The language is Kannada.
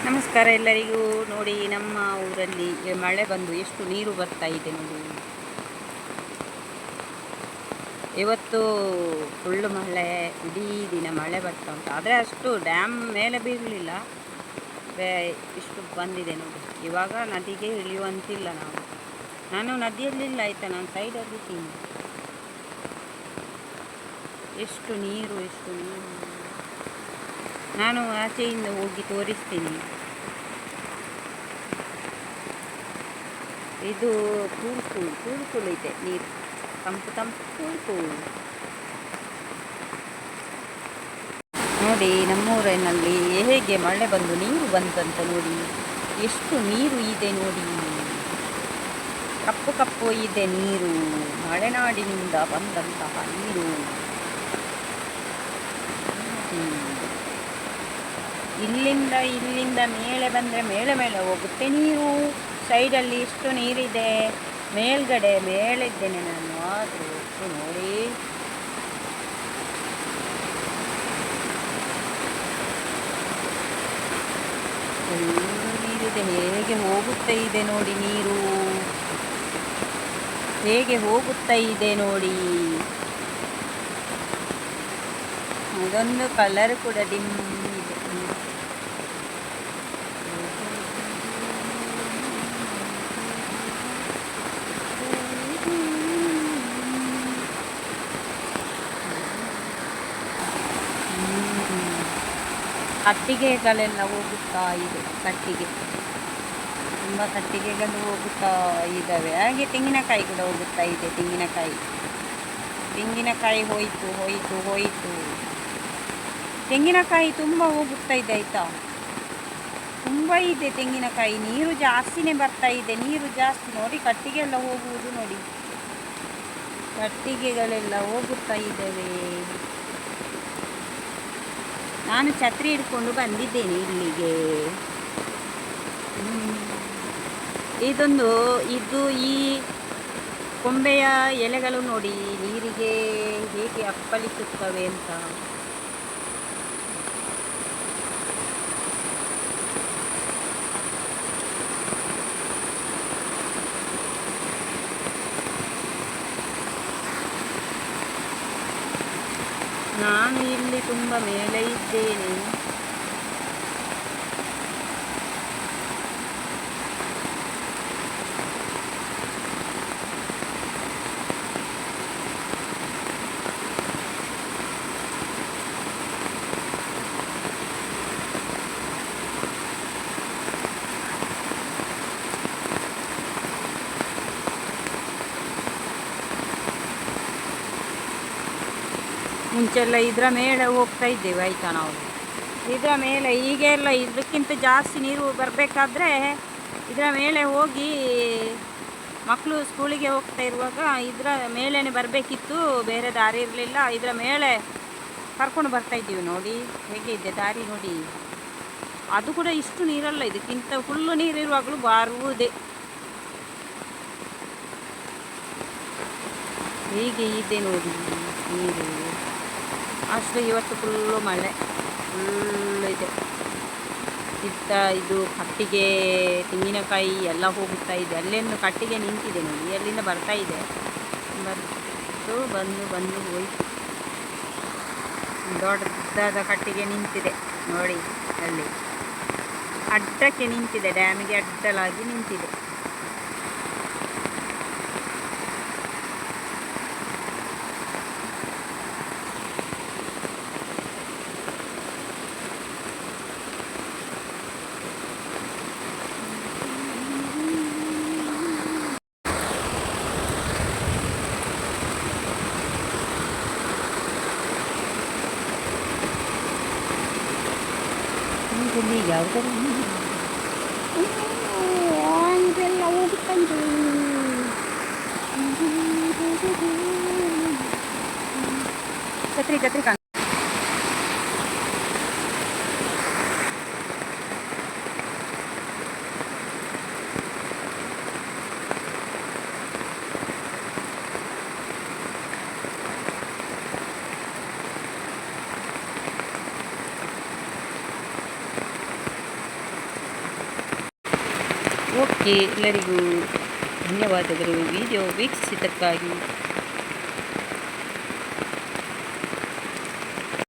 ನಮಸ್ಕಾರ ಎಲ್ಲರಿಗೂ. ನೋಡಿ, ನಮ್ಮ ಊರಲ್ಲಿ ಮಳೆ ಬಂದು ಎಷ್ಟು ನೀರು ಬರ್ತಾ ಇದೆ ನೋಡಿ. ಇವತ್ತು ಫುಲ್ಲು ಮಳೆ, ಇಡೀ ದಿನ ಮಳೆ ಬರ್ತಾ ಉಂಟು. ಆದರೆ ಅಷ್ಟು ಡ್ಯಾಮ್ ಮೇಲೆ ಬೀಳಲಿಲ್ಲ, ಇಷ್ಟು ಬಂದಿದೆ ನೋಡಿ. ಇವಾಗ ನದಿಗೆ ಇಳಿಯುವಂತಿಲ್ಲ ನಾನು ನದಿಯಲ್ಲಿಲ್ಲ ಆಯಿತಾ, ನಾನು ಸೈಡಲ್ಲಿದ್ದೀನಿ. ಎಷ್ಟು ನೀರು ನಾನು ಆಚೆಯಿಂದ ಹೋಗಿ ತೋರಿಸ್ತೀನಿ. ಇದು ಕೂಳು ಇದೆ ನೀರು, ತಂಪು ನೋಡಿ. ನಮ್ಮೂರಿನಲ್ಲಿ ಹೇಗೆ ಮಳೆ ಬಂದು ನೀರು ಬಂತಂತ ನೋಡಿ. ಎಷ್ಟು ನೀರು ಇದೆ ನೋಡಿ, ಕಪ್ಪು ಇದೆ ನೀರು, ಮಲೆನಾಡಿನಿಂದ ಬಂದಂತಹ ನೀರು. ಇಲ್ಲಿಂದ ಮೇಲೆ ಬಂದರೆ ಮೇಲೆ ಹೋಗುತ್ತೆ ನೀರು. ಸೈಡಲ್ಲಿ ಎಷ್ಟು ನೀರಿದೆ, ಮೇಲಿದ್ದೇನೆ ನಾನು. ಆದರೂ ನೋಡಿ, ನೀರಿದೆ. ಹೇಗೆ ಹೋಗುತ್ತಾ ಇದೆ ನೋಡಿ ನೀರು, ಹೇಗೆ ಹೋಗುತ್ತಾ ಇದೆ ನೋಡಿ. ಅದೊಂದು ಕಲರ್ ಕೂಡ ಡಿಮ್ ಇದೆ. ಕಟ್ಟಿಗೆಗಳೆಲ್ಲ ಹೋಗುತ್ತಾ ಇದೆ, ತುಂಬ ಕಟ್ಟಿಗೆಗಳು ಹೋಗುತ್ತಾ ಇದ್ದಾವೆ. ಹಾಗೆ ತೆಂಗಿನಕಾಯಿ ಕೂಡ ಹೋಗುತ್ತಾ ಇದೆ. ತೆಂಗಿನಕಾಯಿ ಹೋಯಿತು. ತೆಂಗಿನಕಾಯಿ ತುಂಬ ಹೋಗುತ್ತಾ ಇದೆ ಆಯಿತಾ, ತುಂಬ ಇದೆ ತೆಂಗಿನಕಾಯಿ. ನೀರು ಜಾಸ್ತಿನೇ ಬರ್ತಾ ಇದೆ, ನೀರು ಜಾಸ್ತಿ ನೋಡಿ. ಕಟ್ಟಿಗೆ ಎಲ್ಲ ಹೋಗುವುದು ನೋಡಿ, ಕಟ್ಟಿಗೆಗಳೆಲ್ಲ ಹೋಗುತ್ತಾ ಇದ್ದಾವೆ. ನಾನು ಛತ್ರಿ ಹಿಡ್ಕೊಂಡು ಬಂದಿದ್ದೇನೆ ಇಲ್ಲಿಗೆ. ಇದು ಈ ಕೊಂಬೆಯ ಎಲೆಗಳು ನೋಡಿ, ನೀರಿಗೆ ಹೇಗೆ ಅಪ್ಪಳಿಸುತ್ತವೆ ಅಂತ. ನಾನು ಇಲ್ಲಿ ತುಂಬ ಮೇಲೆ ಇದ್ದೇನೆ. ಮುಂಚೆಲ್ಲ ಇದರ ಮೇಲೆ ಹೋಗ್ತಾ ಇದ್ದೇವೆ ಆಯಿತಾ. ನಾವು ಇದರ ಮೇಲೆ ಈಗೆಲ್ಲ ಇದಕ್ಕಿಂತ ಜಾಸ್ತಿ ನೀರು ಬರಬೇಕಾದ್ರೆ ಇದರ ಮೇಲೆ ಹೋಗಿ ಮಕ್ಕಳು ಸ್ಕೂಲಿಗೆ ಹೋಗ್ತಾ ಇರುವಾಗ ಇದರ ಮೇಲೇ ಬರಬೇಕಿತ್ತು, ಬೇರೆ ದಾರಿ ಇರಲಿಲ್ಲ. ಇದರ ಮೇಲೆ ಕರ್ಕೊಂಡು ಬರ್ತಾ ಇದ್ದೀವಿ ನೋಡಿ. ಹೇಗೆ ಇದೆ ದಾರಿ ನೋಡಿ. ಅದು ಕೂಡ ಇಷ್ಟು ನೀರಲ್ಲ, ಇದಕ್ಕಿಂತ ಫುಲ್ಲು ನೀರಿರುವಾಗಲೂ ಬರುವುದೇ. ಹೀಗೆ ಇದೆ ನೋಡಿ ನೀರು. ಅಷ್ಟು ಇವತ್ತು ಫುಲ್ಲು ಮಳೆ, ಫುಲ್ಲು ಇದೆ. ಇದು ಕಟ್ಟಿಗೆ, ತೆಂಗಿನಕಾಯಿ ಎಲ್ಲ ಹೋಗುತ್ತಾ ಇದೆ. ಅಲ್ಲೇನು ಕಟ್ಟಿಗೆ ನಿಂತಿದೆ ನೋಡಿ, ಅಲ್ಲಿಂದ ಬರ್ತಾ ಇದೆ. ಬಂದು ಹೋಯ್ತು. ದೊಡ್ಡದಾದ ಕಟ್ಟಿಗೆ ನಿಂತಿದೆ ನೋಡಿ, ಅಲ್ಲಿ ಅಡ್ಡಕ್ಕೆ ನಿಂತಿದೆ, ಡ್ಯಾಮಿಗೆ ಅಡ್ಡಲಾಗಿ ನಿಂತಿದೆ. ಇದೆಲ್ಲ ಹೋಗುತ್ತಂತೆ. ಛತ್ರಿ ಓಕೆ, ಎಲ್ಲರಿಗೂ ಧನ್ಯವಾದಗಳು ವಿಡಿಯೋ ವೀಕ್ಷಿಸಿದ್ದಕ್ಕಾಗಿ.